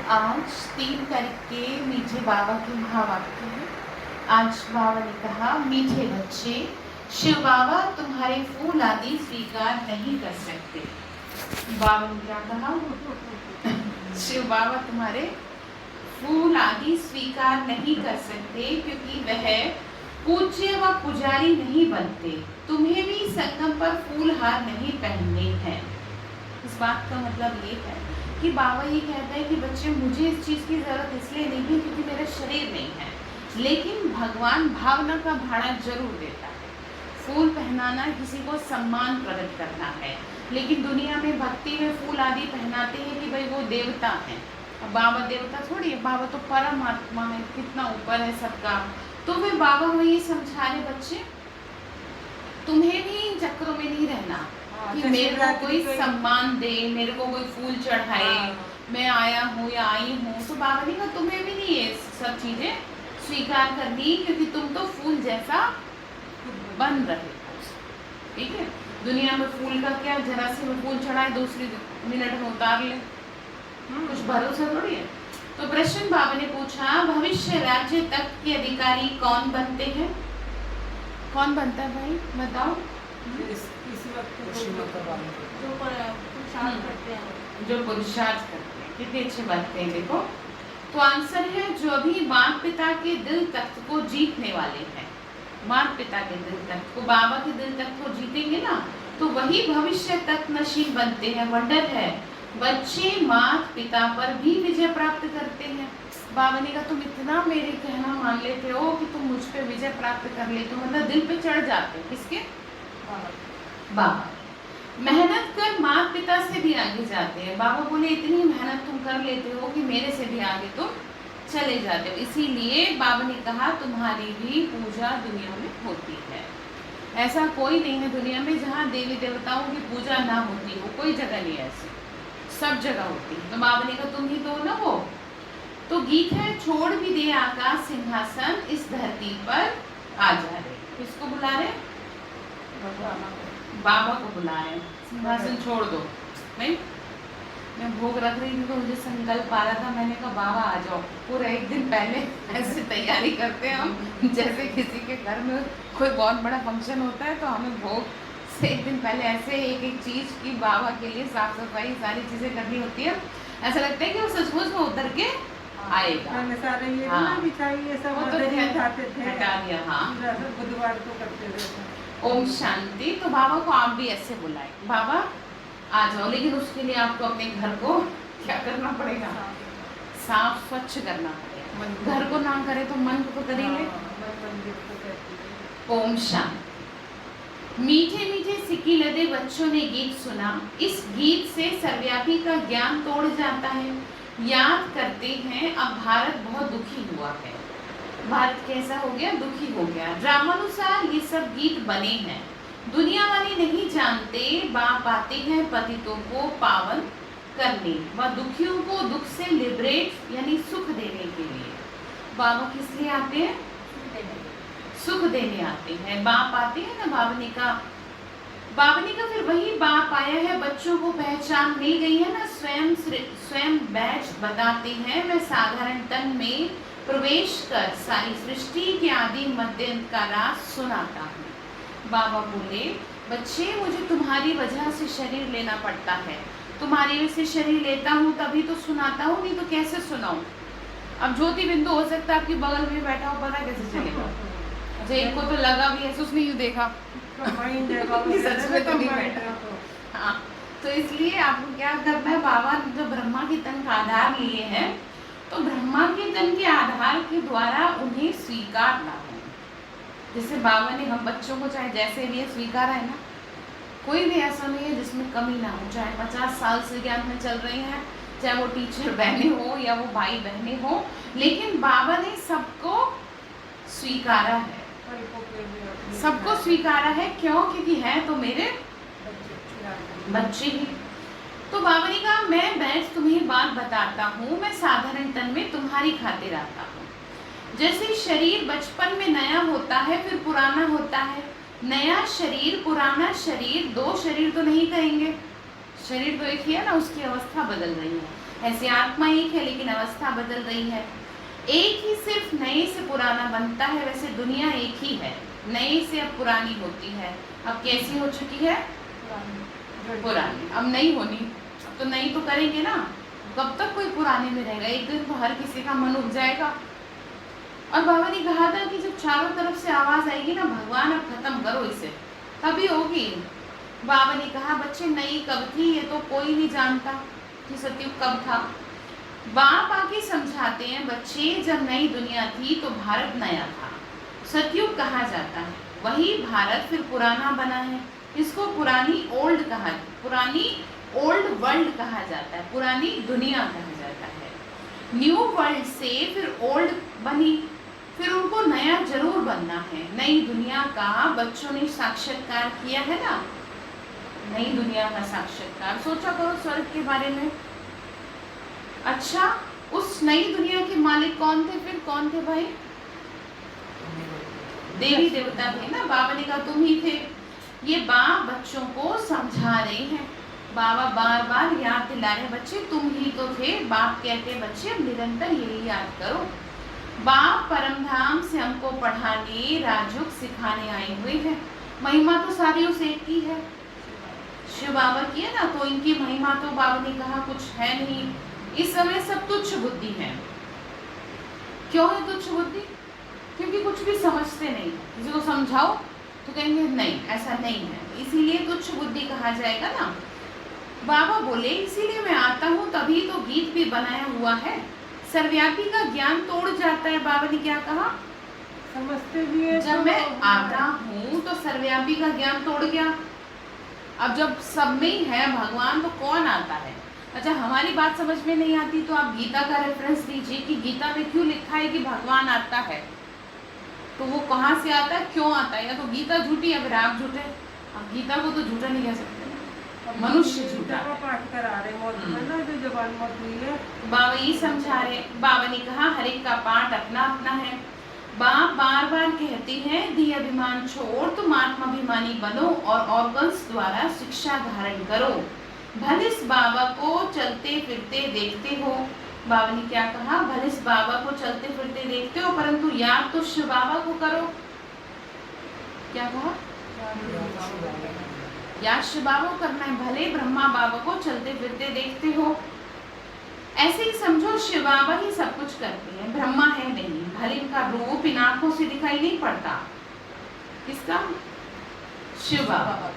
आज 3 तारीख के मीठे बाबा के महावाक्य है। आज बाबा ने कहा, मीठे बच्चे, शिव बाबा तुम्हारे फूल आदि स्वीकार नहीं कर सकते। बाबा ने क्या कहा? शिव बाबा तुम्हारे फूल आदि स्वीकार नहीं कर सकते क्योंकि वह पूज्य व पुजारी नहीं बनते। तुम्हें भी संगम पर फूल हार नहीं पहनने हैं। इस बात का मतलब ये है कि बाबा ये कहता है कि बच्चे, मुझे इस चीज़ की ज़रूरत इसलिए नहीं है क्योंकि मेरा शरीर नहीं है, लेकिन भगवान भावना का भाड़ा जरूर देता है। फूल पहनाना किसी को सम्मान प्रकट करना है, लेकिन दुनिया में भक्ति में फूल आदि पहनाते हैं कि भाई वो देवता हैं। अब बाबा देवता थोड़ी है, बाबा तो परमात्मा है, कितना ऊपर है सबका। तो वे बाबा को ये समझा रहे, बच्चे तुम्हें भी इन चक्रों में नहीं रहना कि मेरे को कोई सम्मान दे, मेरे को कोई फूल चढ़ाए, मैं आया हूँ या आई हूँ। तो बाबा ने कहा तुम्हें भी नहीं ये सब चीजें स्वीकार करनी, क्योंकि तुम तो फूल जैसा बन रहे हो। ठीक है, दुनिया में फूल का क्या, जरा से में फूल चढ़ाए दूसरी मिनट में उतार ले, कुछ भरोसा थोड़ी है। तो प्रश्न बाबा ने पूछा, भविष्य राज्य तक के अधिकारी कौन बनते हैं? कौन बनता है भाई, बताओ? जो पुरुषार्थ करते हैं, कितनी अच्छी बातें हैं। देखो, तो आंसर है जो अभी माता पिता के दिल तख्त को जीतने वाले हैं। माता पिता के दिल तख्त को, बाबा के दिल तख्त को जीतेंगे ना, तो वही भविष्य तक नशीब बनते हैं। वंडर है, बच्चे माता पिता पर भी विजय प्राप्त करते हैं। बाबा ने कहा तुम इतना मेरे कहना मान लेते हो कि तुम मुझ पे विजय प्राप्त कर लेते हो, मतलब दिल पे चढ़ जाते हो। किसके? बाबा। मेहनत कर माता पिता से भी आगे जाते हैं। बाबा बोले इतनी मेहनत तुम कर लेते हो कि मेरे से भी आगे तुम चले जाते हो। इसीलिए बाबा ने कहा तुम्हारी भी पूजा दुनिया में होती है। ऐसा कोई नहीं है दुनिया में जहाँ देवी देवताओं की पूजा ना होती हो, कोई जगह नहीं ऐसी, सब जगह होती है। तो बाबा ने कहा तुम ही तो ना हो। तो गीत है, छोड़ भी दे आकाश सिंहासन, इस धरती पर आ जा रहे। किसको बुला रहे? बाबा को बुला रहे हैं, सिंहासन छोड़ दो। नहीं, मैं भोग रख रही थी तो मुझे संकल्प आ रहा था, मैंने कहा बाबा आ जाओ। पूरा एक दिन पहले ऐसे तैयारी करते हैं हम, जैसे किसी के घर में कोई बहुत बड़ा फंक्शन होता है तो हमें भोग से एक दिन पहले ऐसे एक एक चीज़ की बाबा के लिए साफ सफाई सारी चीज़ें करनी होती है। ऐसा लगता है कि वो सचमुच में उतर के आएगा। हाँ, हटा दिया। हाँ, बुधवार को करते थे। ओम शांति। तो बाबा को आप भी ऐसे बुलाए, बाबा आ जाओ, लेकिन उसके लिए आपको अपने घर को क्या करना पड़ेगा? साफ स्वच्छ करना पड़ेगा। घर को ना करे तो मन को करेंगे। ओम शांति। मीठे मीठे सिक्की लदे बच्चों ने गीत सुना। इस गीत से सर्वव्यापी का ज्ञान तोड़ जाता है। याद करते हैं, अब भारत बहुत दुखी हुआ है। भारत कैसा हो गया? दुखी हो गया। ड्रामानुसार ये सब गीत बने हैं। दुनिया वाले नहीं जानते, बाप आते हैं पतितों को पावन करने व दुखियों को दुख से लिबरेट यानी सुख देने के लिए। बाबा किस लिए आते हैं? सुख देने आते हैं। बाप आते हैं ना, बाबा ने कहा फिर वही बाप आया है। बच्चों को पहचान मिल गई है ना, स्वयं बैच बताते हैं, मैं साधारण तन में प्रवेश कर सारी सृष्टि के आदि मध्य अंत का राज सुनाता हूँ। बाबा बोले बच्चे, मुझे तुम्हारी वजह से शरीर लेना पड़ता है। तुम्हारी वजह से शरीर लेता हूँ तभी तो सुनाता हूँ, नहीं तो कैसे सुनाऊँ? अब ज्योति बिंदु हो सकता है आपकी बगल में बैठा हो, पता कैसे चलेगा? अच्छा, इनको तो लगा भी है, उसने यूँ देखा सच में तो नहीं बैठा। हाँ, तो इसलिए आपको क्या करना है, बाबा जो ब्रह्मा के तन का आधार लिए हैं, तो ब्रह्मा के तन के आधार के द्वारा उन्हें स्वीकारना है। जैसे बाबा ने हम बच्चों को चाहे जैसे भी स्वीकारा है ना, कोई भी ऐसा नहीं है जिसमें कमी ना हो। चाहे 50 साल से ज्ञान में चल रही हैं, चाहे वो टीचर बहने हो या वो भाई बहने हो, लेकिन बाबा ने सबको स्वीकारा है। सबको स्वीकारा है। क्यों? क्योंकि है तो मेरे बच्चे ही। तो बाबा ने कहा मैं बैठ तुम्हें बात बताता हूँ, मैं साधारण तन में तुम्हारी खातिर आता हूँ। जैसे शरीर बचपन में नया होता है फिर पुराना होता है। नया शरीर पुराना शरीर, दो शरीर तो नहीं कहेंगे, शरीर तो एक ही है ना, उसकी अवस्था बदल रही है। ऐसी आत्मा एक है लेकिन अवस्था बदल रही है। एक ही सिर्फ नए से पुराना बनता है, वैसे दुनिया एक ही है, नए से अब पुरानी होती है। अब कैसी हो चुकी है? पुरानी। अब नई होनी, अब तो नई तो करेंगे ना, कब तक कोई पुराने में रहेगा? एक दिन तो हर किसी का मन उठ जाएगा। और बाबा ने कहा था कि जब चारों तरफ से आवाज आएगी ना, भगवान अब खत्म करो इसे, तभी होगी। बाबा ने कहा बच्चे नई कब थी ये तो कोई नहीं जानता कि सतयुग कब था। बाप आके समझाते हैं बच्चे, जब नई दुनिया थी तो भारत नया था, सतयुग कहा जाता है, वही भारत फिर पुराना बना है। इसको पुरानी ओल्ड कहा, पुरानी ओल्ड वर्ल्ड कहा जाता है, पुरानी दुनिया कहा जाता है। न्यू वर्ल्ड से फिर ओल्ड बनी, फिर उनको नया जरूर बनना है। नई दुनिया का बच्चों ने साक्षात्कार किया है ना, नई दुनिया का साक्षात्कार। सोचा करो स्वर्ग के बारे में। अच्छा, उस नई दुनिया के मालिक कौन थे? फिर कौन थे भाई? देवी देवता थे ना। बाबा ने कहा तुम ही थे। ये बाप बच्चों को समझा रहे हैं, बाबा बार बार याद दिला रहे बच्चे तुम ही तो थे। बाप कहते हैं बच्चे अब निरंतर यही याद करो। बाप परमधाम से हमको पढ़ाने, राजयोग सिखाने आए हुए हैं। महिमा तो सारी उस एक की है, शिव बाबा की है ना, तो इनकी महिमा तो बाबा ने कहा कुछ है नहीं। इस समय सब तुच्छ बुद्धि है। क्यों है तुच्छ बुद्धि? क्योंकि कुछ भी समझते नहीं। किसी को समझाओ तो कहेंगे नहीं ऐसा नहीं है, इसीलिए तुच्छ बुद्धि कहा जाएगा ना। बाबा बोले इसीलिए मैं आता हूँ, तभी तो गीत भी बनाया हुआ है। सर्वव्यापी का ज्ञान तोड़ जाता है। बाबा ने क्या कहा? समझते भी है। जब मैं आता हूँ तो सर्वव्यापी का ज्ञान तोड़ गया। अब जब सब में ही है भगवान तो कौन आता है? अच्छा, हमारी बात समझ में नहीं आती तो आप गीता का रेफरेंस दीजिए कि गीता में क्यों लिखा है कि भगवान आता है, तो वो कहाँ से आता है, क्यों आता है? या तो गीता झूठी या फिर आप झूठे। अब गीता को तो झूठा नहीं कह सकते, मनुष्य झूठा है। पाठ करा रहे मौत में ना, जो जबान मौत हुई है। बाबा ये समझा रहे। बाबा ने कहा हर एक का पाठ अपना अपना है। बाप बार बार कहते हैं धी अभिमान छोड़ तुम आत्माभिमानी बनो और ऑर्गन्स द्वारा शिक्षा धारण करो। भलिस बाबा को चलते फिरते देखते हो। बाबा ने क्या कहा? भलिस बाबा को चलते फिरते देखते हो, परंतु याद तो शिव बाबा को करो। क्या कहा? याद शिव बाबा को करना है। भले ब्रह्मा बाबा को चलते फिरते देखते हो, ऐसे ही समझो शिव बाबा ही सब कुछ करते हैं, ब्रह्मा है नहीं। भले इनका रूप इन आंखों से दिखाई नहीं पड़ता। किसका? शिव बाबा।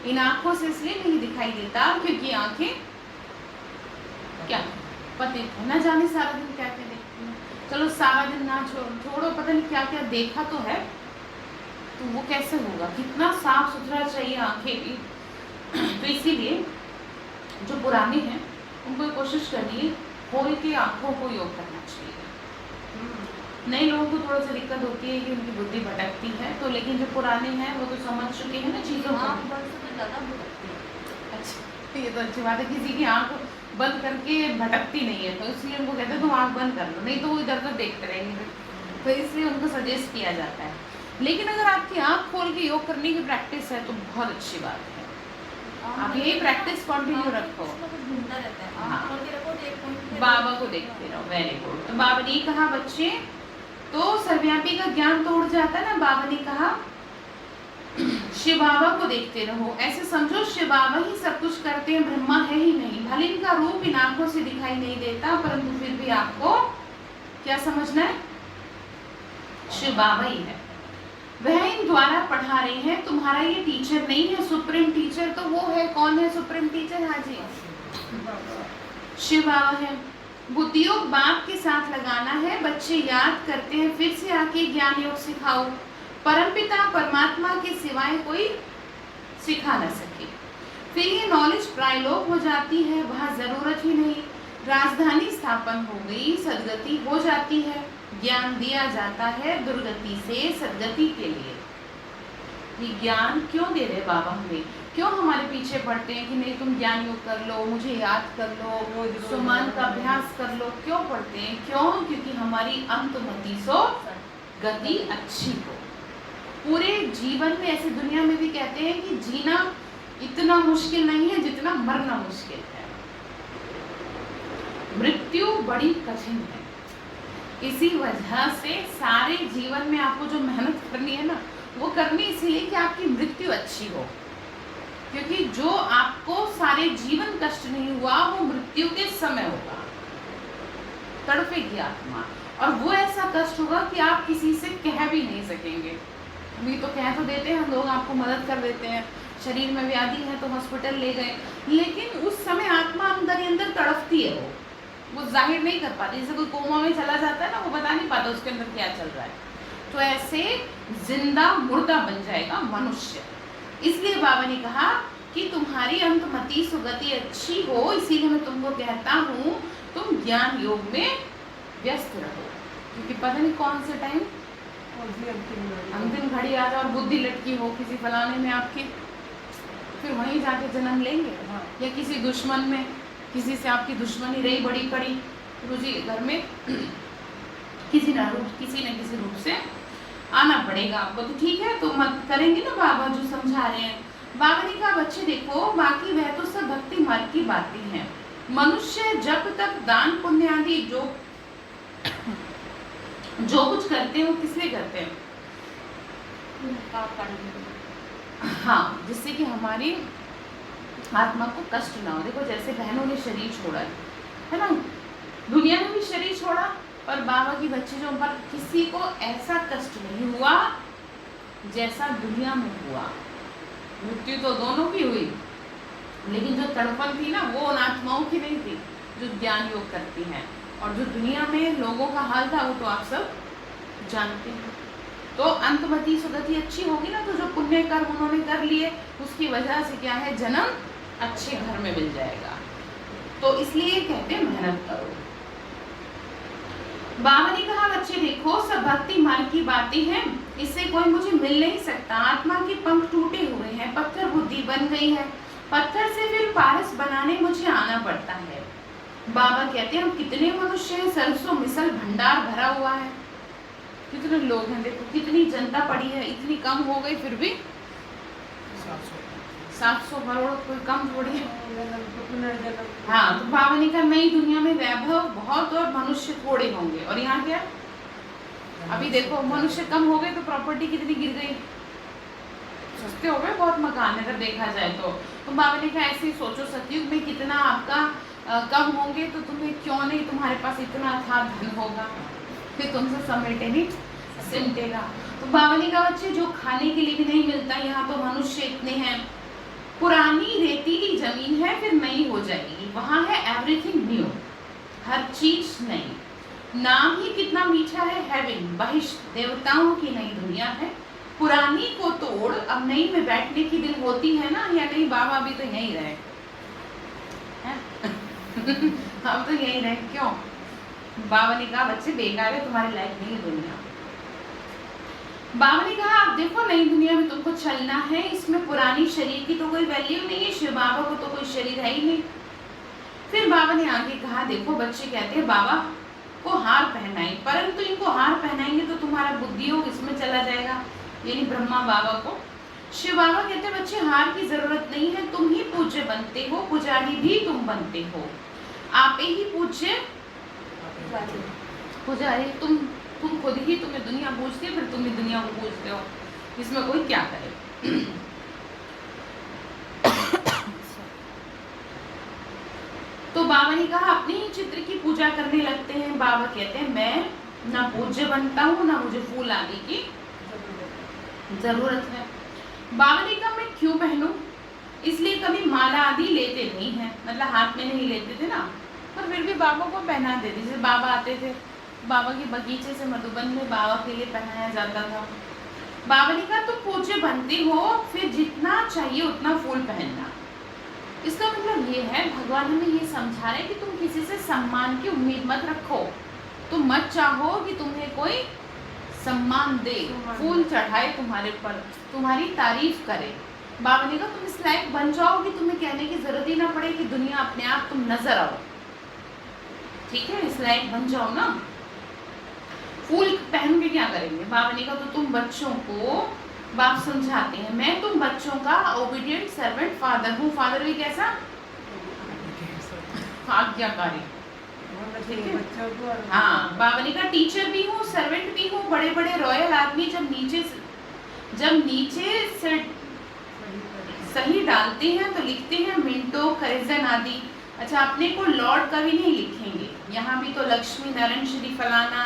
इन आंखों से इसलिए नहीं दिखाई देता क्योंकि आंखें क्या पतित है, न जाने सारा दिन क्या क्या देखती हैं। चलो सारा दिन ना छोड़ो, पता नहीं क्या क्या देखा तो है, तो वो कैसे होगा? कितना साफ सुथरा चाहिए आंखें भी। तो इसीलिए जो पुराने हैं उनको कोशिश करनी है खोल के आंखों को योग करना चाहिए। नए लोगों को थोड़ा सा दिक्कत होती है कि उनकी बुद्धि भटकती है, तो लेकिन जो पुराने हैं वो तो समझ चुके हैं ना चीज़ों को। अच्छा, ये तो अच्छी बात है, किसी की आंख बंद करके भटकती नहीं है, तो इसलिए उनको कहते हैं तुम आंख बंद कर लो, नहीं तो वो इधर उधर देखते रहेंगे। तो इसलिए उनको सजेस्ट किया जाता है। लेकिन अगर आपकी आंख खोल के योग करने की प्रैक्टिस है तो बहुत अच्छी बात है। आप यही प्रैक्टिस कंटिन्यू रखो। हाँ, बाबा को देखते रहो। Very good. तो बाबा ने कहा बच्चे, तो सर्वव्यापी का ज्ञान तोड़ जाता है ना। बाबा ने कहा शिव बाबा को देखते रहो। ऐसे समझो शिव बाबा ही सब कुछ करते हैं, ब्रह्मा है ही नहीं। भले इनका रूप इन आंखों से दिखाई नहीं देता, परंतु फिर भी आपको क्या समझना है? शिव बाबा ही है, वह इन द्वारा पढ़ा रहे हैं। तुम्हारा ये टीचर नहीं है, सुप्रीम टीचर तो वो है। कौन है सुप्रीम टीचर? हाँ जी, शिव बाबा है। बुद्धि योग बाप के साथ लगाना है। बच्चे याद करते हैं, फिर से आके ज्ञान योग सिखाओ। परमपिता परमात्मा के सिवाय कोई सिखा न सके। फिर ये नॉलेज प्रायलोक हो जाती है, वहाँ जरूरत ही नहीं। राजधानी स्थापन हो गई, सदगति हो जाती है। ज्ञान दिया जाता है दुर्गति से सदगति के लिए। ये ज्ञान क्यों दे रहे बाबा हमें? क्यों हमारे पीछे पड़ते हैं कि नहीं तुम ज्ञान योग कर लो, मुझे याद कर लो, सुमन का अभ्यास कर लो? क्यों पढ़ते हैं? क्यों? क्योंकि हमारी अंतमति सो गति अच्छी हो। पूरे जीवन में ऐसी दुनिया में भी कहते हैं कि जीना इतना मुश्किल नहीं है जितना मरना मुश्किल है। बड़ी कठिन है। इसी वजह से सारे जीवन में आपको जो मेहनत करनी है ना, वो करनी इसीलिए कि आपकी मृत्यु अच्छी हो। क्योंकि जो आपको सारे जीवन कष्ट नहीं हुआ वो मृत्यु के समय होगा, तड़पेगी आत्मा, और वो ऐसा कष्ट होगा कि आप किसी से कह भी नहीं सकेंगे। अभी तो कह तो देते हैं हम लोग, आपको मदद कर देते हैं, शरीर में व्याधि है तो हॉस्पिटल ले गए, लेकिन उस समय आत्मा अंदर ही अंदर तड़पती है, वो जाहिर नहीं कर पाती। जैसे कोई कोमा में चला जाता है ना, वो बता नहीं पाता उसके अंदर क्या चल रहा है। तो ऐसे जिंदा मुर्दा बन जाएगा मनुष्य। इसलिए बाबा ने कहा कि तुम्हारी अंतमति सुगति अच्छी हो, इसीलिए मैं तुमको कहता हूँ तुम ज्ञान योग में व्यस्त रहो। क्योंकि पता नहीं कौन से टाइम अंतिम घड़ी आ जाए और बुद्धि लटकी हो किसी फलाने में आपके, फिर वहीं जाके जन्म लेंगे। हाँ। या किसी दुश्मन में, किसी से आपकी दुश्मनी रही बड़ी कड़ी, गुरुजी घर में किसी न किसी रूप से आना पड़ेगा आपको। तो ठीक है, तो मत करेंगे ना बाबा जो समझा रहे हैं। बाबा ने कहा बच्चे देखो, बाकी वह तो सब भक्ति मार्ग की बातें हैं। मनुष्य जब तक दान पुण्य आदि जो कुछ करते हैं वो किस लिए करते हैं? हाँ, जिससे कि हमारी आत्मा को कष्ट ना हो। देखो जैसे बहनों ने शरीर छोड़ा है ना, दुनिया में भी शरीर छोड़ा, पर बाबा की बच्चे जो पर किसी को ऐसा कष्ट नहीं हुआ जैसा दुनिया में हुआ। मृत्यु तो दोनों की हुई, लेकिन जो तड़पन थी ना वो उन आत्माओं की नहीं थी जो ज्ञान योग करती हैं। और जो दुनिया में लोगों का हाल था वो तो आप सब जानते हैं। तो अंतमति सुगति अच्छी होगी ना, तो जो पुण्य कर्म उन्होंने कर लिए उसकी वजह से क्या है, जन्म अच्छे घर में मिल जाएगा। तो इसलिए कहते हैं मेहनत करो। बाबा ने कहा बच्चे देखो सब भक्ति मार्ग की बातें हैं, इससे कोई मुझे मिल नहीं सकता। आत्मा के पंख टूटे हुए हैं, पत्थर बुद्धि बन गई है, पत्थर से फिर पारस बनाने मुझे आना पड़ता है। बाबा कहते हैं हम कितने मनुष्य हैं, सरसों मिसल भंडार भरा हुआ है, कितने लोग हैं, देखो कितनी जनता पड़ी है, इतनी कम हो गई फिर भी 700 करोड़ कोई कम थोड़ी है। हाँ, तो बाबा ने कहा नई दुनिया में वैभव बहुत और मनुष्य थोड़े होंगे। और यहाँ क्या, अभी देखो मनुष्य कम हो गए तो प्रॉपर्टी कितनी गिर गई, सस्ते हो गए बहुत मकान अगर देखा जाए तो बाबा ने कहा ऐसे ही सोचो सतयुग में कितना आपका कम होंगे तो तुम्हें क्यों नहीं, तुम्हारे पास इतना था धन होगा, फिर तुमसे समेटे नहीं सिमटेगा। तो बाबा ने कहा बच्चे जो खाने के लिए भी नहीं मिलता, यहाँ तो मनुष्य इतने हैं। पुरानी रेतीली जमीन है फिर नई हो जाएगी, वहाँ है एवरीथिंग न्यू, हर चीज नई। नाम ही कितना मीठा है हेवन, बहिष्ठ देवताओं की नई दुनिया है। पुरानी को तोड़ अब नई में बैठने की दिल होती है ना, या नहीं बाबा भी तो यहीं रहे हम तो यहीं रहे क्यों? बाबा ने कहा बच्चे बेकार है, तुम्हारे लायक नहीं है दुनिया। बाबा ने कहा आप देखो नई दुनिया में तुमको चलना है, इसमें पुरानी शरीर की तो कोई वैल्यू नहीं है, शिव बाबा को तो कोई शरीर है ही नहीं। फिर बाबा ने आगे कहा देखो बच्चे कहते हैं बाबा को हार पहनाई, परंतु इनको हार पहनाएंगे तो तुम्हारा बुद्धि योग इसमें चला जाएगा, यानी ब्रह्मा बाबा को। शिव बाबा कहते हैं बच्चे हार की जरूरत नहीं है, तुम ही पूज्य बनते हो, पुजारी भी तुम बनते हो, आप ही पूज्य पुजारी, तुम खुद ही, तुम्हें दुनिया पूजती है फिर तुम ही दुनिया को पूजते हो, इसमें कोई क्या करे। तो बाबा ने कहा अपने ही चित्र की पूजा करने लगते हैं। बाबा कहते हैं मैं ना पूज्य बनता हूँ ना मुझे फूल आदि की जरूरत है। बाबा ने कहा मैं क्यों पहनूं, इसलिए कभी माला आदि लेते नहीं है, मतलब हाथ में नहीं लेते थे ना, पर फिर भी बाबा को पहना देते। जैसे बाबा आते थे, बाबा के बगीचे से मधुबन में बाबा के लिए पहनाया जाता था। बाबा ने कहा तुम पूज्य बनते हो फिर जितना चाहिए उतना फूल पहनना। इसका मतलब ये है भगवान हमें ये समझा रहे हैं कि तुम किसी से सम्मान की उम्मीद मत रखो, तुम मत चाहो कि तुम्हें कोई सम्मान दे, फूल चढ़ाए तुम्हारे पर, तुम्हारी तारीफ करे। बाबा ने कहा तुम इस लायक बन जाओ कि तुम्हें कहने की जरूरत ही ना पड़े कि दुनिया अपने आप तुम नजर आओ, ठीक है, इस लायक बन जाओ ना। फूल पहन के क्या करेंगे? बाबा ने कहा तो तुम बच्चों को बाप समझाते हैं, मैं तुम बच्चों का ओबीडियंट सर्वेंट फादर हूँ। फादर भी कैसा? आज्ञाकारी, ठीक है। बच्चों को हाँ, बावली का टीचर भी हूँ, सर्वेंट भी हूँ। बड़े बड़े रॉयल आदमी जब नीचे से सही डालते हैं तो लिखते हैं मिंटो, करिजन आदि। अच्छा, अपने को लॉर्ड कभी नहीं लिखेंगे, यहाँ भी तो लक्ष्मी नारायण श्री फलाना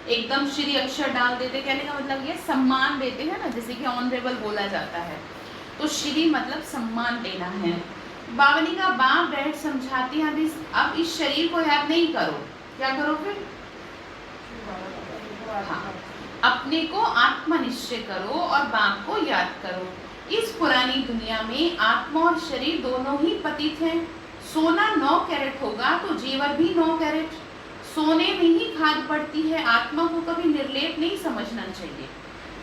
एकदम श्री अक्षर डाल देते। कहने का मतलब ये सम्मान देते हैं ना, जैसे कि ऑनरेबल बोला जाता है, तो श्री मतलब सम्मान देना है। बावली का बाप डैड समझाते हैं अब इस शरीर को याद नहीं करो, क्या करो फिर? हाँ, अपने को आत्मा निश्चय करो और बाप को याद करो। इस पुरानी दुनिया में आत्मा और शरीर दोनों ही पतित हैं। सोना 9 कैरेट होगा तो जेवर भी 9 कैरेट। सोने में ही खाद पड़ती है। आत्मा को कभी निर्लेप नहीं समझना चाहिए।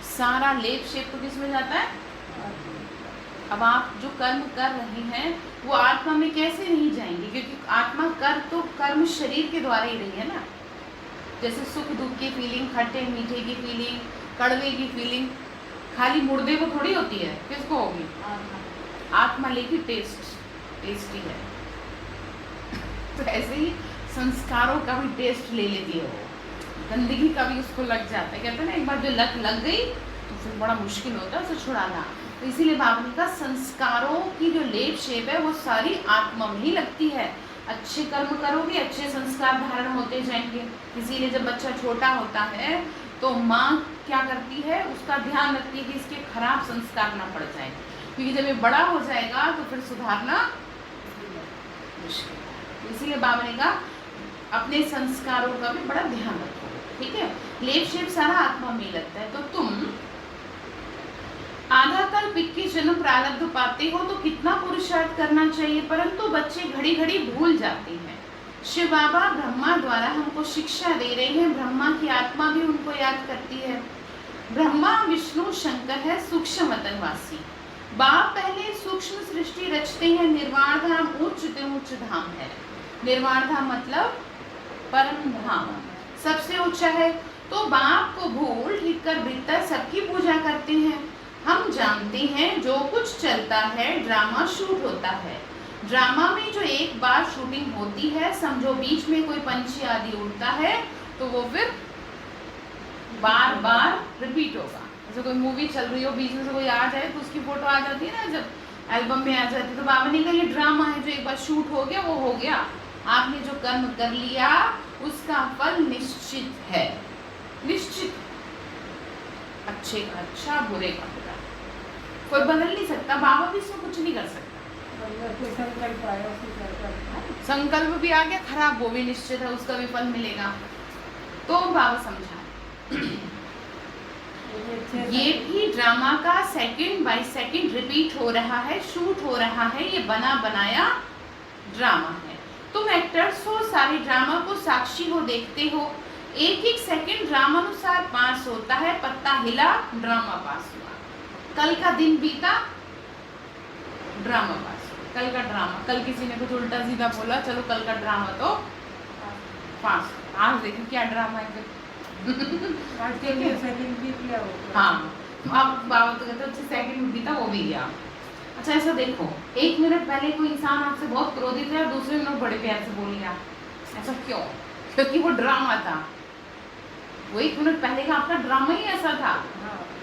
सारा लेप शेप तो किस में जाता है? अब आप जो कर्म कर रहे हैं वो आत्मा में कैसे नहीं जाएंगे, क्योंकि आत्मा तो कर्म शरीर के द्वारा ही रही है ना। जैसे सुख दुख की फीलिंग, खट्टे मीठे की फीलिंग, कड़वे की फीलिंग खाली मुर्दे को थोड़ी होती है, किसको होगी? आत्मा लेगी टेस्टी है। तो ऐसे ही संस्कारों का भी टेस्ट ले लेती है वो, गंदगी का भी उसको लग जाता है। कहते हैं ना, एक बार जो लत लग गई तो फिर बड़ा मुश्किल होता है उसे छुड़ाना। तो इसीलिए बावली का संस्कारों की जो लेप शेप है वो सारी आत्मा में ही लगती है। अच्छे कर्म करोगे, अच्छे संस्कार धारण होते जाएंगे। इसीलिए जब बच्चा छोटा होता है तो माँ क्या करती है, उसका ध्यान रखती है कि इसके खराब संस्कार ना पड़ जाए, क्योंकि जब ये बड़ा हो जाएगा तो फिर सुधारना मुश्किल है। इसीलिए बावली का अपने संस्कारों का भी बड़ा ध्यान रखो, ठीक है। लेप शेप सारा आत्मा में लगता है। तो तुम आधा कल्प 21 जन्म प्रारब्ध पाते हो तो कितना पुरुषार्थ करना चाहिए, परंतु बच्चे घड़ी घड़ी भूल जाते हैं। शिव बाबा ब्रह्मा द्वारा हमको शिक्षा दे रहे हैं। ब्रह्मा की आत्मा भी उनको याद करती है। ब्रह्मा विष्णु शंकर है सूक्ष्म वतनवासी। बाप पहले सूक्ष्म सृष्टि रचते हैं। निर्वाण धाम उच्च धाम है। निर्वाण धाम मतलब परम धाम, सबसे ऊंचा है। तो बाप को भूल ठीक कर भीतर सबकी पूजा करते हैं। हम जानते हैं जो कुछ चलता है ड्रामा शूट होता है। ड्रामा में जो एक बार शूटिंग होती है, समझो बीच में कोई पंछी आदि उड़ता है तो वो फिर बार बार रिपीट होगा। जैसे कोई मूवी चल रही हो, बीच में से कोई आ जाए तो उसकी फोटो आ जाती है ना, जब एल्बम में आ जाती है। तो बावली का ये ड्रामा है, जो एक बार शूट हो गया वो हो गया। आपने जो कर्म कर लिया उसका फल निश्चित है, निश्चित। अच्छे का अच्छा, बुरे का बुरा, कोई बदल नहीं सकता। बाबा भी इसमें कुछ नहीं कर सकता। संकल्प भी आ गया खराब, वो भी निश्चित है, उसका भी फल मिलेगा। तो बाबा समझा ये भी ड्रामा का सेकंड बाय सेकंड रिपीट हो रहा है, शूट हो रहा है। ये बना बनाया ड्रामा है। तुम एक्टर्स हो, सारे ड्रामा को साक्षी हो, देखते हो। एक एक सेकंड ड्रामानुसार पास होता है। पत्ता हिला, ड्रामा पास हुआ। कल का दिन बीता, ड्रामा पास हुआ। कल का ड्रामा, कल किसी ने कुछ उल्टा सीधा बोला, चलो कल का ड्रामा तो पास। आज देखो क्या ड्रामा है फिर। आज के लिए सेकंड भी किया होगा। हाँ, अब बाबा तो कहते हैं सेकंड बीता, वो भी गया। अच्छा, ऐसा देखो, 1 मिनट पहले कोई इंसान आपसे बहुत क्रोधित है और दूसरे मिनट बड़े प्यार से बोल गया। ऐसा क्यों? क्योंकि वो ड्रामा था। वो 1 मिनट पहले का आपका ड्रामा ही ऐसा था।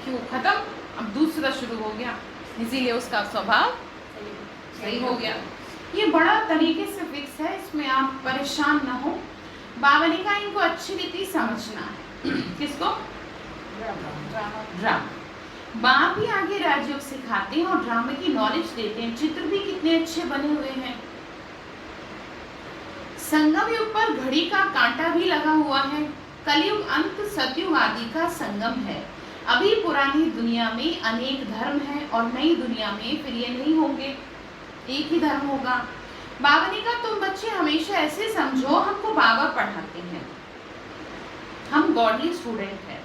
क्यों? खत्म, अब दूसरा शुरू हो गया, इसीलिए उसका स्वभाव सही हो गया। ये बड़ा तरीके से फिक्स है, इसमें आप परेशान ना हो। बावली का इनको अच्छी रीति समझना है। किसको? ड्रामा। बाप भी आगे राजयोग सिखाते हैं और ड्रामे की नॉलेज देते हैं। चित्र भी कितने अच्छे बने हुए हैं। संगम युग पर घड़ी का कांटा भी लगा हुआ है। कलयुग अंत सतयुग आदि का संगम है। अभी पुरानी दुनिया में अनेक धर्म हैं और नई दुनिया में फिर ये नहीं होंगे, एक ही धर्म होगा। बावली का तुम बच्चे हमेशा ऐसे समझो, हमको बाबा पढ़ाते हैं, हम गॉडली स्टूडेंट हैं।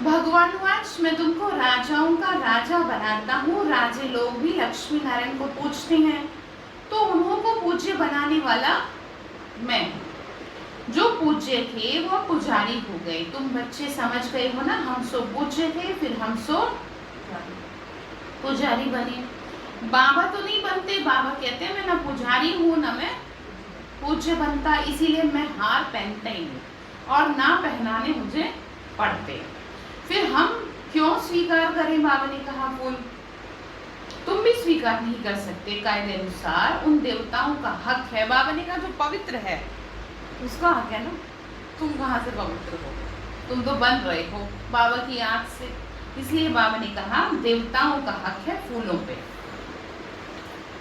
भगवान वाच मैं तुमको राजाओं का राजा बनाता हूँ। राजे लोग भी लक्ष्मी नारायण को पूजते हैं, तो उन्हों को पूज्य बनाने वाला मैं हूँ। जो पूज्य थे वो पुजारी हो गए। तुम बच्चे समझ गए हो ना, हम सो पूज्य थे, फिर हम सो पुजारी बने। बाबा तो नहीं बनते, बाबा कहते हैं मैं ना पुजारी हूँ ना मैं पूज्य बनता, इसीलिए मैं हार पहनता ही नहीं और ना पहनाने मुझे पड़ते। फिर हम क्यों स्वीकार करें, बाबा ने कहा फूल? तुम भी स्वीकार नहीं कर सकते कायदे अनुसार, उन देवताओं का हक है। बाबा ने कहा जो पवित्र है उसका हक है ना, तुम कहाँ से पवित्र हो, तुम तो बन रहे हो बाबा की आंख से। इसलिए बाबा ने कहा देवताओं का हक है फूलों पे।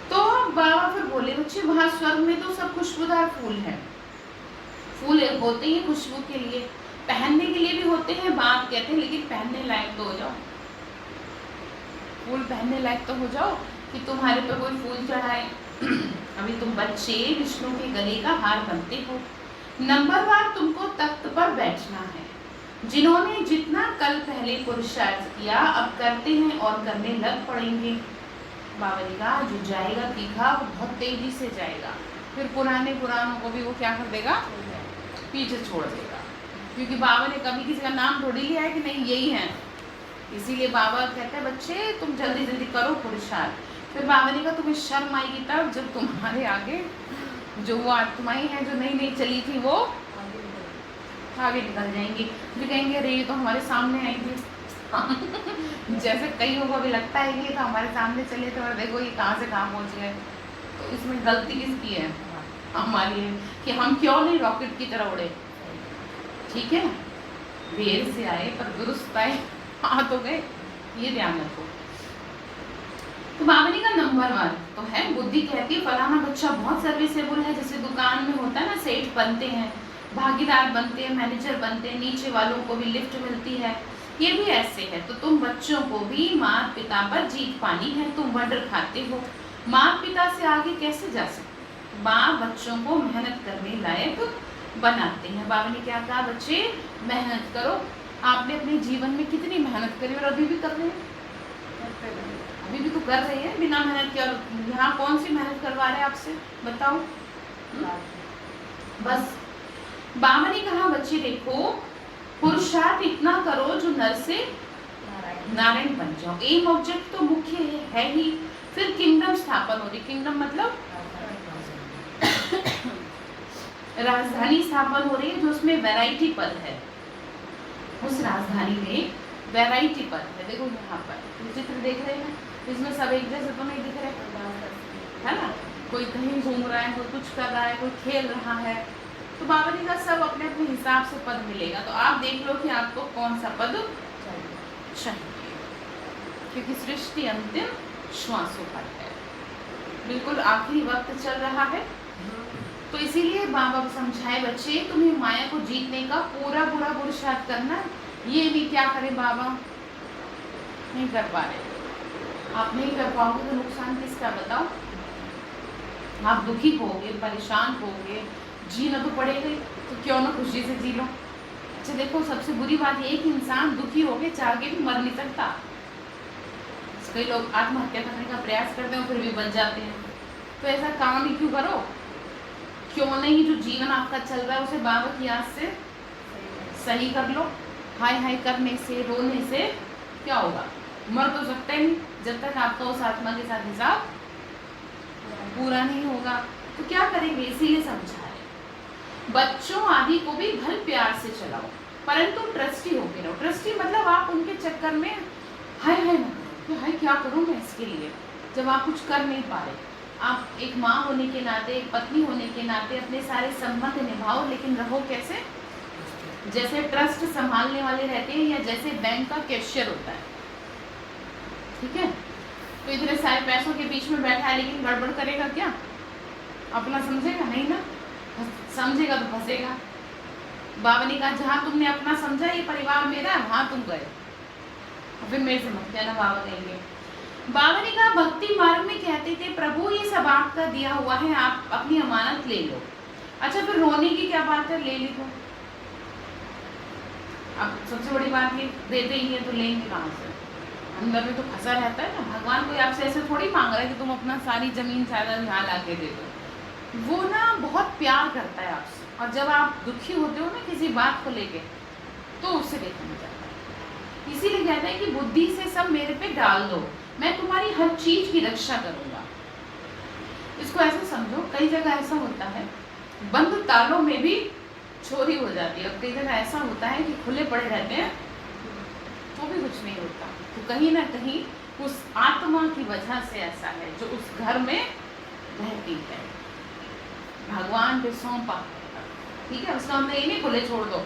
तो बाबा फिर बोले बच्चे वहां स्वर्ग में तो सब खुशबूदार फूल है, फूल होते ही खुशबू के लिए, पहनने के लिए भी होते हैं, बात कहते हैं, लेकिन पहनने लायक तो हो जाओ, फूल पहनने लायक तो हो जाओ कि तुम्हारे पे कोई फूल चढ़ाए। अभी तुम बच्चे विष्णु के गले का हार बनते हो। नंबरवार तुमको तख्त पर बैठना है। जिन्होंने जितना कल पहले पुरुषार्थ किया अब करते हैं और करने लग पड़ेंगे। बाबा ने कहा जो जाएगा तीखा वो बहुत तेजी से जाएगा, फिर पुरानों को भी वो क्या कर देगा, पीछे छोड़ देगा। क्योंकि बाबा ने कभी किसी का नाम थोड़ी लिया है कि नहीं यही है, इसीलिए बाबा कहते हैं बच्चे तुम जल्दी जल्दी करो पुरुषार्थ। फिर बाबा ने कहा तुम्हें शर्म आएगी तब जब तुम्हारे आगे जो वो आत्माएं हैं जो नई नई चली थी वो आगे निकल जाएंगी, फिर कहेंगे अरे ये तो हमारे सामने आई थी। जैसे कईयों को भी लगता है कि ये तो हमारे सामने चले थे और देखो ये कहाँ से कहाँ पहुँच गए। तो इसमें गलती किसकी है, हमारी है कि हम क्यों नहीं रॉकेट की तरह उड़े। ठीक है, देर से आए पर दुरुस्त आए, आ तो गए, ये ध्यान रखो। तो बाबा ने का नंबर 1 तो है बुद्धि कहती है फलाना बच्चा बहुत सर्विसेबल है, जैसे दुकान में होता है ना, सेठ बनते हैं, भागीदार बनते हैं, मैनेजर बनते हैं, नीचे वालों को भी लिफ्ट मिलती है, ये भी ऐसे है। तो तुम बच्चों को भी माता पिता पर जीत पानी है, तुम मर्डर खाते हो, माता पिता से आगे कैसे जा सकते। माँ बच्चों को मेहनत करने लायक बनाते हैं। बाबा ने क्या कहा बच्चे मेहनत करो। आपने अपने जीवन में कितनी मेहनत करी और अभी भी कर रहे हैं, अभी भी तो कर रहे हैं बिना मेहनत के। और यहाँ कौन सी मेहनत करवा रहे हैं आपसे बताओ। बस बाबा ने कहा बच्चे देखो पुरुषार्थ इतना करो जो नर से नारायण बन जाओ। एम ऑब्जेक्ट तो मुख्य है ही, फिर किंगडम स्थापन हो रही, किंगडम मतलब राजधानी स्थापन हो रही है जो उसमें वैरायटी पद है, उस राजधानी में वैरायटी पद है। देखो यहाँ पर चित्र देख रहे हैं, इसमें सब एक जैसे तो नहीं दिख रहे है ना, कोई कहीं घूम रहा है, कोई कुछ कर रहा है, कोई खेल रहा है। तो बाबा जी का सब अपने अपने हिसाब से पद मिलेगा। तो आप देख लो कि आपको कौन सा पद चाहिए, क्योंकि सृष्टि अंतिम श्वासों पर है, बिल्कुल आखिरी वक्त चल रहा है। तो इसीलिए बाबा समझाए बच्चे तुम्हें माया को जीतने का पूरा पुरुषार्थ करना है। ये भी क्या करें बाबा, नहीं कर पा रहे। आप नहीं कर पाओगे तो नुकसान किसका बताओ। आप दुखी होगे, परेशान होगे, जीना तो पड़ेगा ही, तो क्यों ना खुशी से जी लो। अच्छा देखो सबसे बुरी बात ये है कि इंसान दुखी होके चाह के भी मर नहीं सकता। कई लोग आत्महत्या करने का प्रयास करते हैं फिर भी बच जाते हैं। तो ऐसा काम ही क्यों करो, क्यों नहीं जो जीवन आपका चल रहा है उसे बाबा की याद से सही कर लो। हाय हाय करने से, रोने से क्या होगा, मर तो सकते नहीं जब तक आपका उस आत्मा के साथ हिसाब पूरा नहीं होगा। तो क्या करेंगे, इसीलिए समझा रहे बच्चों आदि को भी भल प्यार से चलाओ, परंतु ट्रस्टी होके रहो। ट्रस्टी मतलब आप उनके चक्कर में हाय हाय ना करो, हाय क्या करूँ मैं इसके लिए, जब आप कुछ कर नहीं पा रहे। आप एक माँ होने के नाते, एक पत्नी होने के नाते अपने सारे संबंध निभाओ, लेकिन रहो कैसे, जैसे ट्रस्ट संभालने वाले रहते हैं या जैसे बैंक का कैशियर होता है। ठीक है, तो इतने सारे पैसों के बीच में बैठा है लेकिन गड़बड़ करेगा क्या, अपना समझेगा नहीं ना, समझेगा तो फंसेगा। बाबा ने कहा जहाँ तुमने अपना समझा ये परिवार मेरा, वहाँ तुम गए, फिर मेरे से मत कहना, बाबा कहेंगे। बाबा ने कहा भक्ति मार्ग में कहते थे प्रभु ये सब आपका दिया हुआ है, आप अपनी अमानत ले लो। अच्छा फिर रोने की क्या बात है, ले लो। अब सबसे बड़ी बात ये देते ही है तो लेंगे कहाँ से, अंदर में तो फंसा रहता है ना। भगवान कोई आपसे ऐसे थोड़ी मांग रहा है कि तुम अपना सारी जमीन जायदाद यहाँ ला के दे दो। वो ना बहुत प्यार करता है आपसे, और जब आप दुखी होते हो ना किसी बात को लेके तो उससे देखा नहीं जाता है। इसीलिए कहता है कि बुद्धि से सब मेरे पे डाल दो, मैं तुम्हारी हर चीज की रक्षा करूंगा। इसको ऐसे समझो, कई जगह ऐसा होता है बंद तालों में भी चोरी हो जाती है। और कई जगह ऐसा होता है कि खुले पड़े रहते हैं तो भी कुछ नहीं होता। तो कहीं ना कहीं उस आत्मा की वजह से ऐसा है जो उस घर में रहती है। भगवान पे सौंपा, ठीक है, उसका हमने ये नहीं खुले छोड़ दो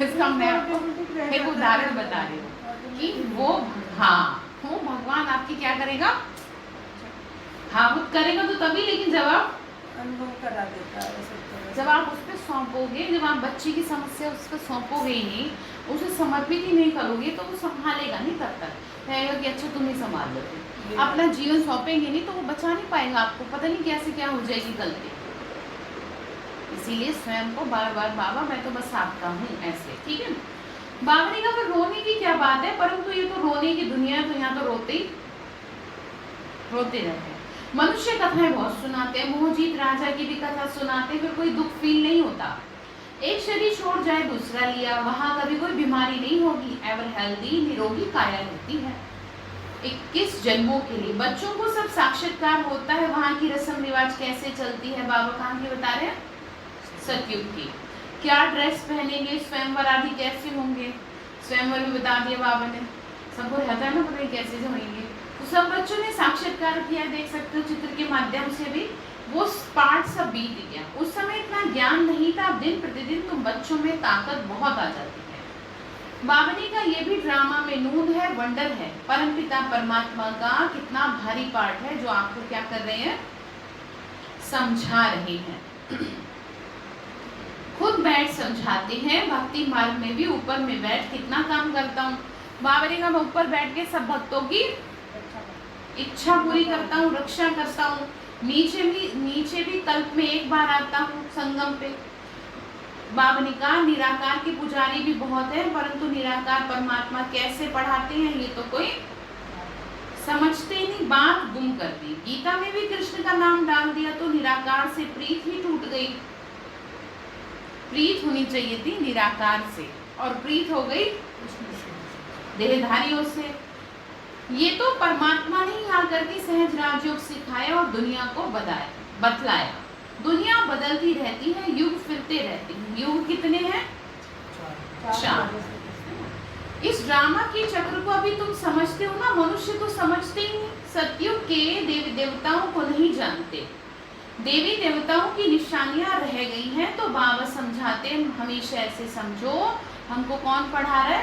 इसका मैं आपको एक उदाहरण बता रही हूँ कि वो भगवान आपकी क्या करेगा, वो करेगा तो तभी, लेकिन जब आप अनुभव करा देता है सब तरह जब आप उस पर सौंपोगे, जब आप बच्चे की समस्या उस पर सौंपोगे ही नहीं, उसे समर्पित ही नहीं करोगे तो वो संभालेगा नहीं तब तक। कहेगा कि अच्छा तुम ही संभाल लो। अपना जीवन सौंपेंगे नहीं तो वो बचा नहीं पाएगा आपको, पता नहीं कैसे क्या हो जाएगी गलती। इसीलिए स्वयं को बार बार बाबा मैं तो बस आपका हूँ ऐसे, ठीक है। बाबा ने कहा फिर रोने की क्या बात है, परंतु ये तो रोने की दुनिया है, तो यहाँ तो रोते रहते हैं। मनुष्य कथाएं बहुत सुनाते हैं, मोहजीत राजा की भी कथा सुनाते, फिर कोई दुख फील नहीं होता। एक शरीर छोड़ जाए दूसरा लिया, वहां कभी कोई बीमारी नहीं होगी, एवर हेल्दी निरोगी काया रहती है। 21 जन्मों के लिए बच्चों को सब साक्षात्कार होता है। वहां की रस्म रिवाज कैसे चलती है, बाबा कहाँ की बता रहे हैं, सतयुग की। क्या ड्रेस पहनेंगे, स्वयंवर आदि कैसे होंगे, स्वयंवर भी बता दिया बाबा ने। सबको रहता है ना पता नहीं कैसे होंगे। तो सब बच्चों ने साक्षात्कार किया, देख सकते हो चित्र के माध्यम से भी वो पार्ट सब बीत गया। उस समय इतना ज्ञान नहीं था, अब दिन प्रतिदिन तुम बच्चों में ताकत बहुत आ जाती है। बाबा ने कहा ये भी ड्रामा में नून है, वंडर है, परमपिता परमात्मा का कितना भारी पार्ट है जो आपको क्या कर रहे हैं, समझा रहे हैं। खुद बैठ समझाते हैं। भक्ति मार्ग में भी ऊपर में बैठ कितना काम करता हूँ। बाबा ने कहा मैं ऊपर बैठ के सब भक्तों की इच्छा पूरी करता हूँ, रक्षा करता हूँ। नीचे भी कल्प में एक बार आता हूँ संगम पे। बाबा ने कहा निराकार के पुजारी भी बहुत है, परंतु निराकार परमात्मा कैसे पढ़ाते हैं ये तो कोई समझते ही नहीं, बात गुम कर दी। गीता में भी कृष्ण का नाम डाल दिया तो निराकार से प्रीत ही टूट गई। प्रीत होनी चाहिए थी निराकार से और प्रीत हो गई देहधारियों से। ये तो परमात्मा ने ही आकर के सहज राजयोग सिखाया और दुनिया को बतलाया। दुनिया बदलती रहती है, युग फिरते रहते हैं। युग कितने हैं, 4। इस ड्रामा के चक्र को अभी तुम समझते हो ना, मनुष्य तो समझते ही नहीं। सतयुग के देवी देवताओं को नहीं जानते, देवी देवताओं की निशानियां रह गई हैं। तो बाबा समझाते हमेशा ऐसे समझो, हमको कौन पढ़ा रहा है,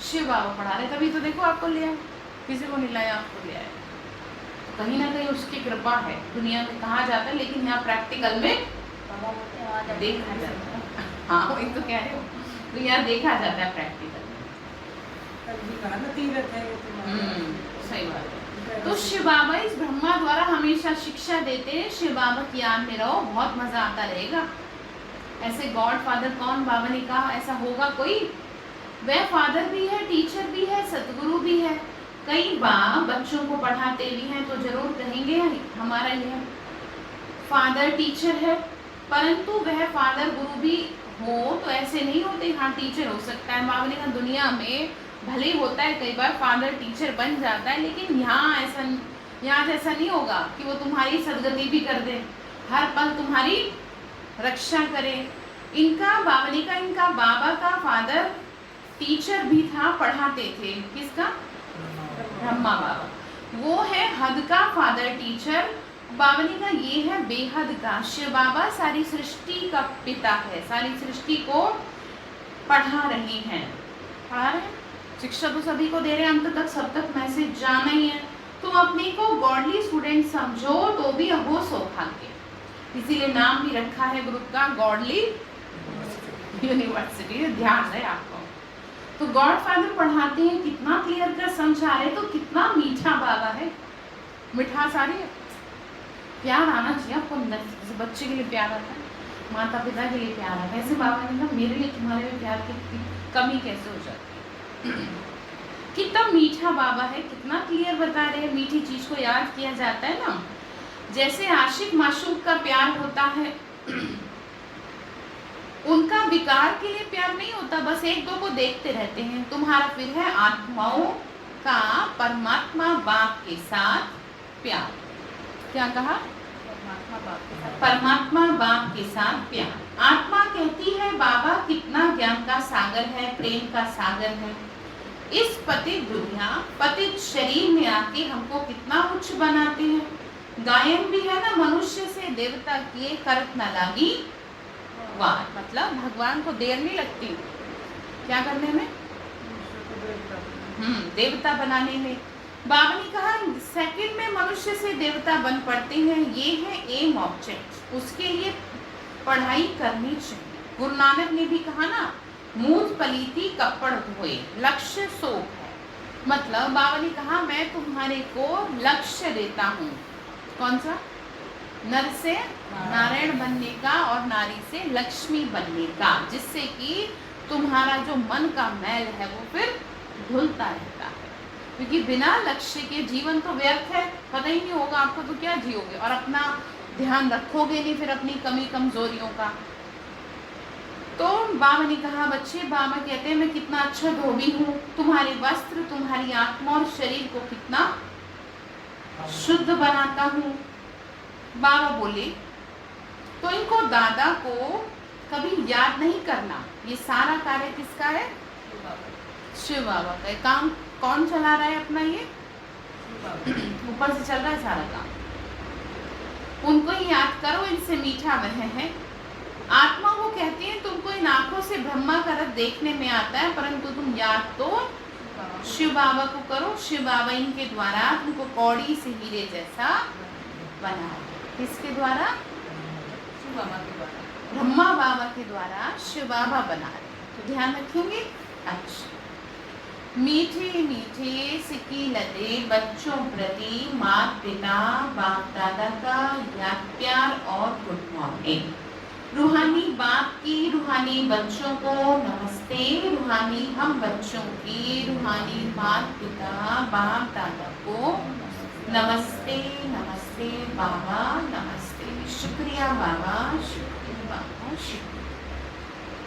शिव बाबा पढ़ा रहे। तभी तो देखो आपको लिया, किसी को नहीं लाया, आपको लिया है। कहीं ना कहीं उसकी कृपा है। दुनिया में कहा जाता है लेकिन यहाँ प्रैक्टिकल में देखा जाता है। हाँ वही तो कह रहे हो, तो यहाँ देखा जाता है प्रैक्टिकल में। सही बात है। तो शिव बाबा इस ब्रह्मा द्वारा हमेशा शिक्षा देते हैं। शिव बाबा की याद में रहो, बहुत मजा आता रहेगा। ऐसे गॉड फादर कौन, बाबा ने कहा ऐसा होगा कोई, वह फादर भी है, टीचर भी है, सतगुरु भी है। कई बार बच्चों को पढ़ाते भी हैं तो जरूर कहेंगे हमारा यह फादर टीचर है, परंतु वह फादर गुरु भी हो तो ऐसे नहीं होते। हाँ टीचर हो सकता है, बाबा ने कहा दुनिया में भले होता है कई बार फादर टीचर बन जाता है, लेकिन यहाँ जैसा नहीं होगा कि वो तुम्हारी सदगति भी कर दे, हर पल तुम्हारी रक्षा करे। इनका बाबा का फादर टीचर भी था, पढ़ाते थे। किसका, ब्रह्मा बाबा। वो है हद का फादर टीचर। बाबा ने कहा ये है बेहद का। शिव बाबा सारी सृष्टि का पिता है, सारी सृष्टि को पढ़ा रहे हैं। शिक्षा तो सभी को दे रहे हैं, अंत तक सब तक मैसेज जाना ही है। तुम अपने को गॉडली स्टूडेंट समझो तो भी अहो सौभाग्य। इसीलिए नाम भी रखा है ग्रुप का गॉडली यूनिवर्सिटी। ध्यान है आपको। तो गॉड फादर पढ़ाते हैं, कितना क्लियर कर समझा रहे, तो कितना मीठा बाबा है। मिठास आ रही है, प्यार आना चाहिए आपको अंदर। जैसे बच्चे के लिए प्यार आता है, माता पिता के लिए प्यार आता है, ऐसे बाबा ने कहा मेरे लिए तुम्हारे में प्यार की कमी कैसे हो जाती है। कितना मीठा बाबा है, कितना क्लियर बता रहे हैं। मीठी चीज को याद किया जाता है ना, जैसे आशिक माशूक का प्यार होता है, उनका विकार के लिए प्यार नहीं होता, बस एक दो को देखते रहते हैं। तुम्हारा फिर है आत्माओं का परमात्मा बाप के साथ प्यार। क्या कहा, बाप के साथ परमात्मा बाप के साथ प्यार। आत्मा कहती है बाबा कितना ज्ञान का सागर है, प्रेम का सागर है। इस पतित दुनिया पतित शरीर में आके हमको कितना उच्च बनाते हैं। गायन भी है ना, मनुष्य से देवता किए करत न लागी वार। मतलब भगवान को देर नहीं लगती क्या करने में, देवता बनाने में। बाबा ने कहा सेकंड में मनुष्य से देवता बन पड़ते हैं, ये है एम ऑब्जेक्ट। उसके लिए पढ़ाई करनी चाहिए। गुरु नानक ने भी कहा ना, मूठ पलीती कपड़ हुए लक्ष्य सोप है। मतलब बाबा ने कहा मैं तुम्हारे को लक्ष्य देता हूँ। कौन सा? नर से नारायण बनने का और नारी से लक्ष्मी बनने का, जिससे कि तुम्हारा जो मन का मैल है वो फिर धुलता रहता है। क्योंकि बिना लक्ष्य के जीवन तो व्यर्थ है, पता ही नहीं होगा आपको तो क्या जियोगे, और अपना ध्यान रखोगे नहीं फिर अपनी कमी कमजोरियों का। तो बाबा ने कहा बच्चे, बाबा कहते हैं मैं कितना अच्छा धोबी हूँ, तुम्हारे वस्त्र तुम्हारी आत्मा और शरीर को कितना शुद्ध बनाता हूँ। बाबा बोले तो इनको दादा को कभी याद नहीं करना। ये सारा कार्य किसका है? शिव बाबा का। काम कौन चला रहा है अपना? ये ऊपर से चल रहा है सारा काम। उनको ही याद करो, इनसे मीठा वह है। आत्मा वो कहती है तुमको इन आंखों से ब्रह्मा का रथ देखने में आता है, परंतु तुम याद तो शिव बाबा को करो। शिव बाबा इनके द्वारा तुमको कौड़ी से हीरे जैसा बना। किसके द्वारा? शिव बाबा के द्वारा, ब्रह्मा बाबा के द्वारा शिव बाबा बना रहे। तो ध्यान रखेंगे। अच्छा, मीठे मीठे सिक्की लदे बच्चों प्रति माता पिता बाप दादा का याद प्यार और गुड मॉर्निंग। रूहानी बाप की रूहानी बच्चों को नमस्ते। रूहानी हम बच्चों की रूहानी माता पिता बाप दादा को नमस्ते। नमस्ते बाबा, नमस्ते। शुक्रिया बाबा, शुक्रिया बाबा, शुक्रिया।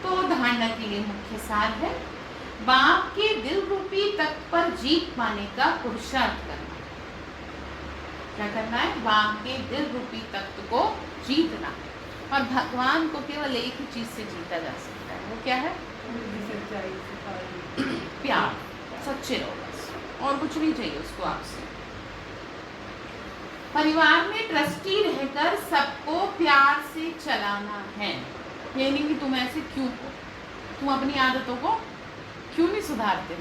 तो धारणा के लिए मुख्य सार है बाप के दिल रूपी तख्त पर जीत पाने का पुरुषार्थ करना। क्या करना है? बाप के दिल रूपी तख्त को जीतना। और भगवान को केवल एक ही चीज से जीता जा सकता है, वो क्या है? सच्चाई से प्यार। सच्चे रहो बस, और कुछ नहीं चाहिए उसको आपसे। परिवार में ट्रस्टी रहकर सबको प्यार से चलाना है। ये नहीं कि तुम ऐसे क्यों हो, तुम अपनी आदतों को क्यों नहीं सुधारते,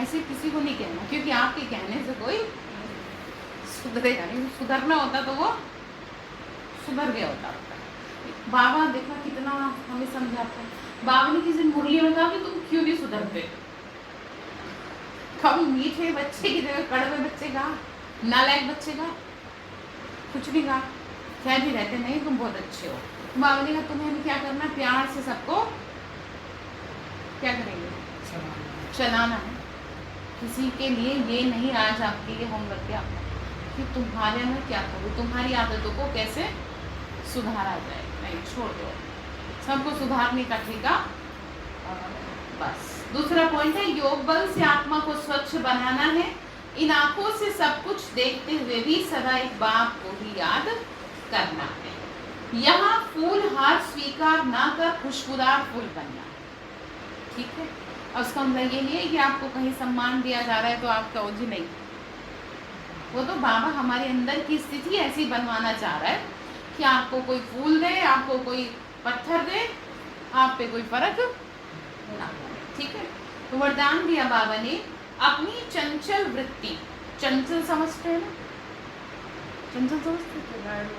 ऐसे किसी को नहीं कहना, क्योंकि आपके कहने से कोई सुधरेगा नहीं। सुधरना होता तो वो सुधर गया होता। बाबा देखा कितना हमें समझाता है। बाबा ने किसी मुरली में कहा कि तुम क्यों नहीं सुधरते। कभी मीठे बच्चे की जगह कड़वे बच्चे कहा, नालायक बच्चे कहा, कुछ नहीं कहा, कह भी रहते नहीं तुम बहुत अच्छे हो। बाबा ने कहा तुम्हें क्या करना, प्यार से सबको क्या करेंगे? चलाना है। किसी के लिए ये नहीं आज आपके लिए होमवर्क क्या कि तुम्हारे में क्या करूँ, तुम्हारी आदतों को कैसे सुधारा जाए। नहीं, छोड़ दो, सबको सुधारने का ठेका बस। दूसरा पॉइंट है योग बल से आत्मा को स्वच्छ बनाना है। इन आंखों से सब कुछ देखते हुए भी सदा एक बाप को ही याद करना है। यहाँ फूल हार स्वीकार ना कर खुशबूदार फूल बनना। ठीक है, और उसका मतलब ये नहीं है कि आपको कहीं सम्मान दिया जा रहा है तो आप कहो जी नहीं। वो तो बाबा हमारे अंदर की स्थिति ऐसी बनवाना चाह रहा है कि आपको कोई फूल दे, आपको कोई पत्थर दे, आप पे कोई फर्क ना। ठीक है, तो वरदान दिया बाबा ने, अपनी चंचल वृत्ति। चंचल समझते हैं ना? चंचल समझते हैं?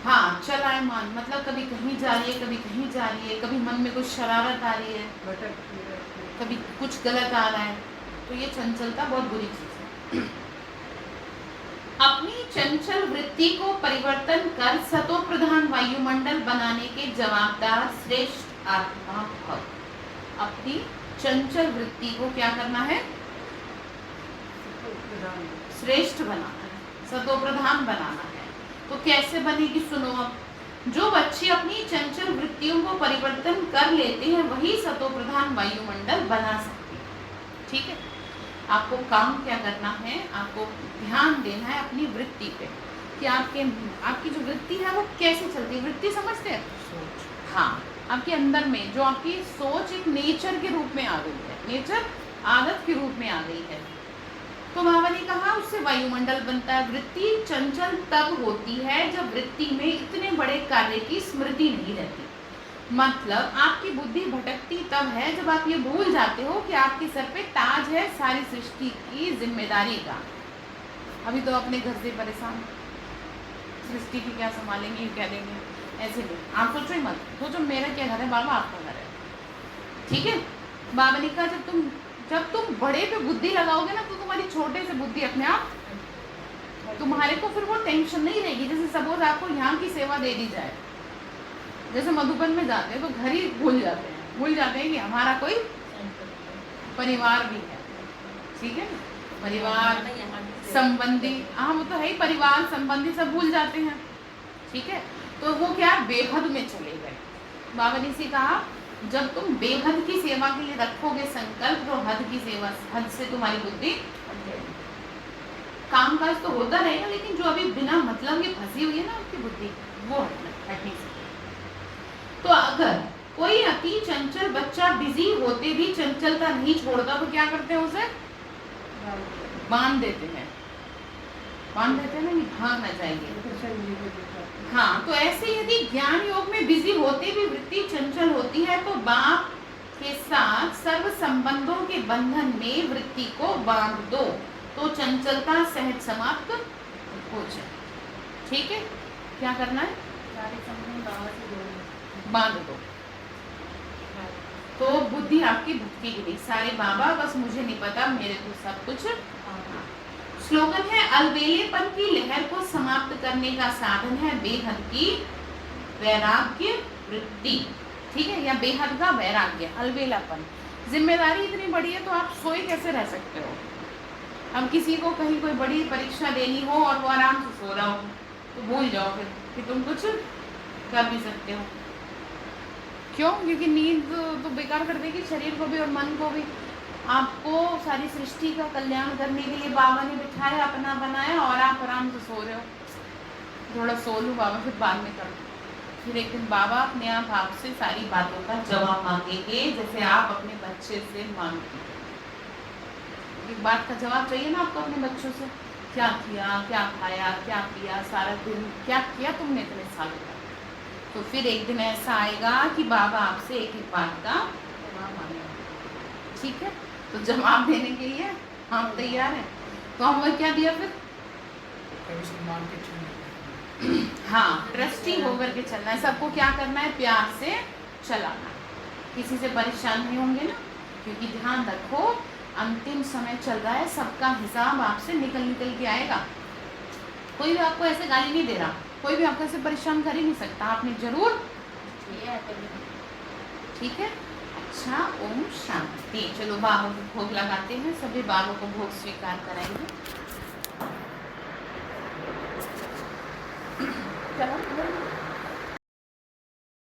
हाँ, चलायमान मतलब कभी कहीं जा रही है, कभी कहीं जा रही है, कभी मन में कुछ शरारत आ रही है, कभी कुछ गलत आ रहा है, तो ये चंचलता बहुत बुरी चीज है। अपनी चंचल वृत्ति को परिवर्तन कर सतो प्रधान वायुमंडल बनाने के जवाबदार श्रेष्ठ आत्मा भव। अपनी चंचल वृत्ति को क्या करना है? श्रेष्ठ बनाना है, सतो प्रधान बनाना है। तो कैसे बनेगी? सुनो अब। जो बच्चे अपनी चंचल वृत्तियों को परिवर्तन कर लेते हैं वही सतो प्रधान वायुमंडल बना सकते हैं। ठीक है, आपको काम क्या करना है? आपको ध्यान देना है अपनी वृत्ति पे। कि आपकी जो वृत्ति है वो कैसे चलती है। वृत्ति समझते हैं? हाँ, आपके अंदर में जो आपकी सोच एक नेचर के रूप में आ गई है, नेचर आदत के रूप में आ गई है। तो बाबा ने कहा उससे वायुमंडल बनता है। वृत्ति चंचल तब होती है जब वृत्ति में इतने बड़े कार्य की स्मृति नहीं रहती। मतलब आपकी बुद्धि भटकती तब है जब आप ये भूल जाते हो कि आपके सर पे ताज है सारी सृष्टि की जिम्मेदारी का। अभी तो अपने घर से परेशान, सृष्टि की क्या संभालेंगे, ये कह देंगे, ऐसे नहीं। आप सोचो ही मत, सोचो मेरा क्या घर है, बाबा आपका घर है, ठीक है। बाबा ने कहा जब तुम बड़े पे बुद्धि लगाओगे ना तो तुम्हारी छोटे से बुद्धि अपने आप तुम्हारे को फिर वो टेंशन नहीं रहेगी। जैसे सपोज आपको यहाँ की सेवा दे दी जाए, जैसे मधुबन में जाते हैं तो घर ही भूल जाते हैं कि हमारा कोई परिवार भी है, ठीक है। परिवार संबंधी, हाँ वो तो है ही, परिवार संबंधी सब भूल जाते हैं, ठीक है। तो वो क्या बेहद में चले गए। बाबा ने से कहा जब तुम बेहद की सेवा के लिए रखोगे संकल्प तो हद से तुम्हारी बुद्धि काम काज तो होता रहेगा, लेकिन जो अभी बिना मतलब के फंसी हुई है ना उसकी बुद्धि, वो हटनी चाहिए। तो अगर कोई अति चंचल बच्चा बिजी होते भी चंचलता नहीं छोड़ता तो क्या करते हैं, उसे बांध देते हैं ना कि भाग ना जाएंगे। हाँ, तो ऐसे यदि ज्ञान योग में बिजी होते भी वृत्ति चंचल होती है तो बाप के साथ सर्व संबंधों के बंधन में वृत्ति को बांध दो तो चंचलता सहज समाप्त हो जाए, ठीक है। क्या करना है, सारे संबंध बाबा से जोड़ो, बांध दो तो बुद्धि आपकी भटकेगी नहीं। सारे बाबा बस मुझे नहीं पता, मेरे को सब कुछ। स्लोगन है अलबेलेपन की लहर को समाप्त करने का साधन है बेहद की वैराग्य वृत्ति, ठीक है, या बेहद का वैराग्य। अलबेलापन, जिम्मेदारी इतनी बड़ी है तो आप सोए कैसे रह सकते हो। अब किसी को कहीं कोई बड़ी परीक्षा देनी हो और वो आराम से सो रहा हो तो भूल जाओ फिर कि तुम कुछ कर भी सकते हो। क्यों? क्योंकि नींद तो बेकार कर देगी शरीर को भी और मन को भी। आपको सारी सृष्टि का कल्याण करने के लिए बाबा ने बिठाया, अपना बनाया, और आप आराम से सो रहे हो। थोड़ा सो लूँ बाबा, फिर बाद में कर। फिर एक दिन बाबा अपने आप आपसे सारी बातों का जवाब मांगेंगे जैसे आप अपने बच्चे से मांगते हैं। एक बात का जवाब चाहिए ना आपको अपने बच्चों से, क्या किया, क्या खाया, क्या पिया, सारा दिन क्या किया तुमने इतने सालों का। तो फिर एक दिन ऐसा आएगा कि बाबा आपसे एक एक बात का जवाब मांगेंगे, ठीक है। तो जवाब देने के लिए हम तैयार हैं। तो हम क्या दिया फिर, हाँ, ट्रस्टी होकर के चलना है। सबको क्या करना है, प्यार से चलाना, किसी से परेशान नहीं होंगे ना। क्योंकि ध्यान रखो अंतिम समय चल रहा है, सबका हिसाब आपसे निकल के आएगा। कोई भी आपको ऐसे गाली नहीं दे रहा, कोई भी आपको ऐसे परेशान कर ही नहीं सकता, आपने जरूर, ठीक है। अच्छा, ओम शांति। चलो बाबा को भोग लगाते हैं, सभी बाबा को भोग स्वीकार कराएंगे। चलो